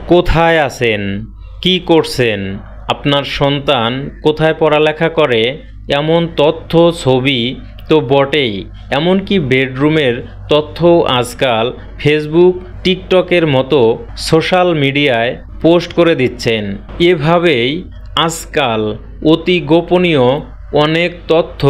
কোথায় আছেন, কি করছেন, আপনার সন্তান কোথায় পড়ালেখা করে এমন তথ্য ছবি তো বটেই, এমনকি বেডরুমের তথ্যও আজকাল ফেসবুক টিকটকের মতো সোশ্যাল মিডিয়ায় পোস্ট করে দিচ্ছেন। এভাবেই আজকাল অতি গোপনীয় অনেক তথ্য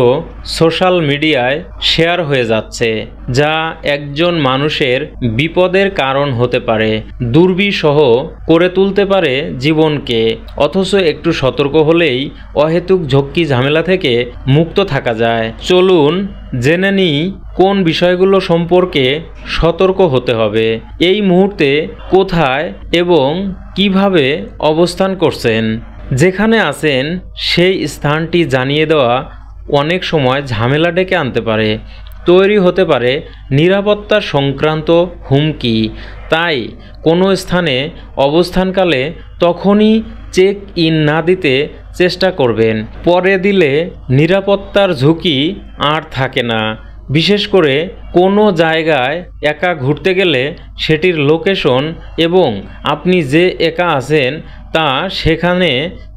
সোশ্যাল মিডিয়ায় শেয়ার হয়ে যাচ্ছে, যা একজন মানুষের বিপদের কারণ হতে পারে, দুর্বিষহ করে তুলতে পারে জীবনকে। অথচ একটু সতর্ক হলেই অহেতুক ঝক্কি ঝামেলা থেকে মুক্ত থাকা যায়। চলুন জেনে নিই কোন বিষয়গুলো সম্পর্কে সতর্ক হতে হবে। এই মুহূর্তে কোথায় এবং কিভাবে অবস্থান করছেন, যেখানে আছেন সেই স্থানটি জানিয়ে দেওয়া অনেক সময় ঝামেলা ডেকে আনতে পারে, তৈরি হতে পারে নিরাপত্তা সংক্রান্ত হুমকি। তাই কোনো স্থানে অবস্থানকালে তখনই চেক ইন না দিতে চেষ্টা করবেন। পরে দিলে নিরাপত্তার ঝুঁকি আর থাকে না। বিশেষ করে কোনো জায়গায় একা ঘুরতে গেলে সেটির লোকেশন এবং আপনি যে একা আছেন তা সেখানে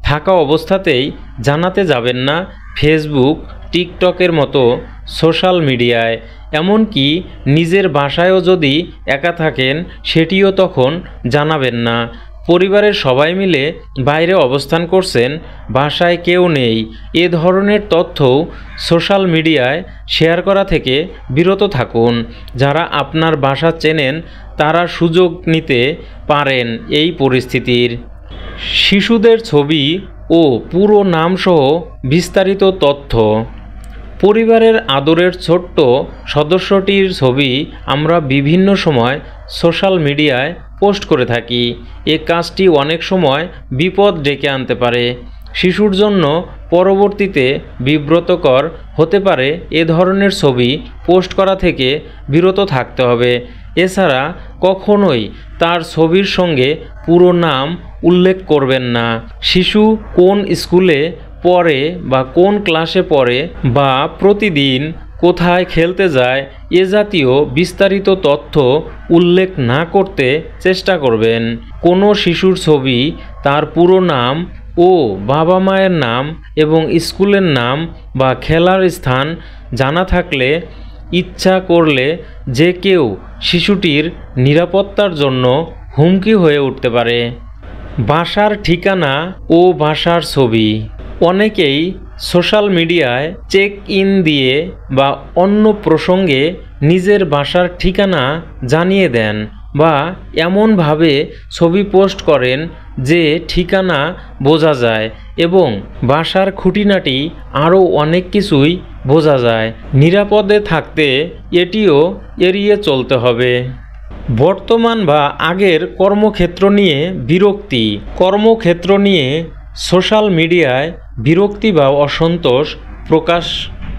থাকা অবস্থাতেই জানাতে যাবেন না ফেসবুক টিকটকের মতো সোশ্যাল মিডিয়ায়। এমনকি নিজের বাসায়ও যদি একা থাকেন সেটিও তখন জানাবেন না। পরিবারের সবাই মিলে বাইরে অবস্থান করছেন, বাসায় কেউ নেই, এ ধরনের তথ্যও সোশ্যাল মিডিয়ায় শেয়ার করা থেকে বিরত থাকুন। যারা আপনার বাসা চেনেন তারা সুযোগ নিতে পারেন এই পরিস্থিতির। শিশুদের ছবি ও পুরো নামসহ বিস্তারিত তথ্য। পরিবারের আদরের ছোট্ট সদস্যটির ছবি আমরা বিভিন্ন সময় সোশ্যাল মিডিয়ায় পোস্ট করে থাকি। এ কাজটি অনেক সময় বিপদ ডেকে আনতে পারে। শিশুর জন্য পরবর্তীতে বিব্রতকর হতে পারে। এ ধরনের ছবি পোস্ট করা থেকে বিরত থাকতে হবে। এছাড়া কখনোই তার ছবির সঙ্গে পুরো নাম উল্লেখ করবেন না। শিশু কোন স্কুলে পড়ে বা কোন ক্লাসে পড়ে বা প্রতিদিন কোথায় খেলতে যায় এ জাতীয় বিস্তারিত তথ্য উল্লেখ না করতে চেষ্টা করবেন। কোনো শিশুর ছবি, তার পুরো নাম ও বাবা মায়ের নাম এবং স্কুলের নাম বা খেলার স্থান জানা থাকলে ইচ্ছা করলে যে কেউ শিশুটির নিরাপত্তার জন্য হুমকি হয়ে উঠতে পারে। বাসার ঠিকানা ও বাসার ছবি। অনেকেই সোশ্যাল মিডিয়ায় চেক ইন দিয়ে বা অন্য প্রসঙ্গে নিজের বাসার ঠিকানা জানিয়ে দেন বা এমনভাবে ছবি পোস্ট করেন যে ঠিকানা বোঝা যায় এবং বাসার খুঁটিনাটি আরও অনেক কিছুই বোঝা যায়। নিরাপদে থাকতে এটিও এড়িয়ে চলতে হবে। বর্তমান বা আগের কর্মক্ষেত্র নিয়ে বিরক্তি। কর্মক্ষেত্র নিয়ে সোশ্যাল মিডিয়ায় বিরক্তি বা অসন্তোষ প্রকাশ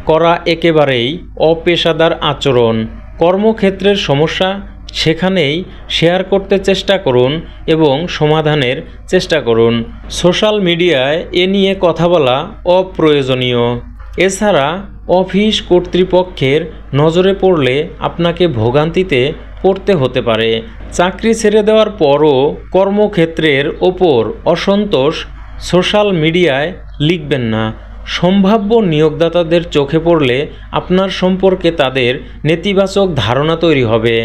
করা একেবারেই অপেশাদার আচরণ। কর্মক্ষেত্রের সমস্যা সেখানেই শেয়ার করতে চেষ্টা করুন এবং সমাধানের চেষ্টা করুন। সোশ্যাল মিডিয়ায় এ নিয়ে কথা বলা অপ্রয়োজনীয়। এছাড়া অফিস কর্তৃপক্ষের নজরে পড়লে আপনাকে ভোগান্তিতে পড়তে হতে পারে। চাকরি ছেড়ে দেওয়ার পরও কর্মক্ষেত্রের ওপর অসন্তোষ সোশ্যাল মিডিয়ায় লিখবেন না। সম্ভাব্য নিয়োগদাতাদের চোখে পড়লে আপনার সম্পর্কে তাদের নেতিবাচক ধারণা তৈরি হবে।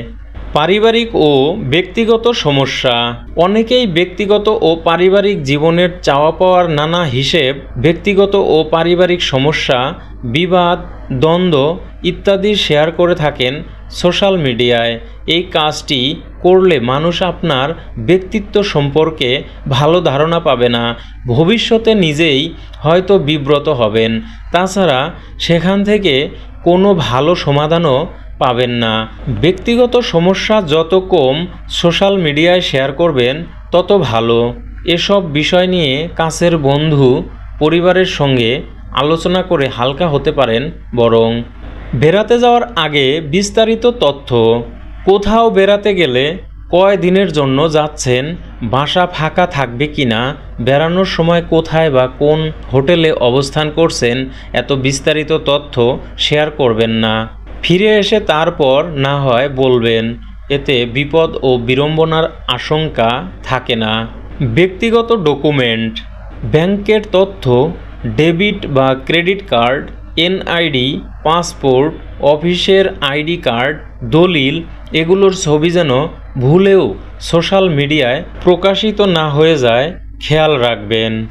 পারিবারিক ও ব্যক্তিগত সমস্যা। অনেকেই ব্যক্তিগত ও পারিবারিক জীবনের চাওয়া পাওয়ার নানা হিসেব, ব্যক্তিগত ও পারিবারিক সমস্যা, বিবাদ, দ্বন্দ্ব ইত্যাদি শেয়ার করে থাকেন সোশ্যাল মিডিয়ায়। এই কাজটি করলে মানুষ আপনার ব্যক্তিত্ব সম্পর্কে ভালো ধারণা পাবে না, ভবিষ্যতে নিজেই হয়তো বিব্রত হবেন। তাছাড়া সেখান থেকে কোনো ভালো সমাধানও পাবেন না। ব্যক্তিগত সমস্যা যত কম সোশ্যাল মিডিয়ায় শেয়ার করবেন তত ভালো। এসব বিষয় নিয়ে কাছের বন্ধু পরিবারের সঙ্গে আলোচনা করে হালকা হতে পারেন। বরং বেড়াতে যাওয়ার আগে বিস্তারিত তথ্য। কোথাও বেড়াতে গেলে কয় দিনের জন্য যাচ্ছেন, বাসা ফাঁকা থাকবে কিনা, বেড়ানোর সময় কোথায় বা কোন হোটেলে অবস্থান করছেন এত বিস্তারিত তথ্য শেয়ার করবেন না। ফিরে এসে তারপর না হয় বলবেন। এতে বিপদ ও বিড়ম্বনার আশঙ্কা থাকে না। ব্যক্তিগত ডকুমেন্ট, ব্যাংকের তথ্য, ডেবিট বা ক্রেডিট কার্ড, এনআইডি, পাসপোর্ট, অফিসের আইডি কার্ড, দলিল, এগুলোর ছবি যেন ভুলেও সোশ্যাল মিডিয়ায় প্রকাশিত না হয়ে যায়, খেয়াল রাখবেন।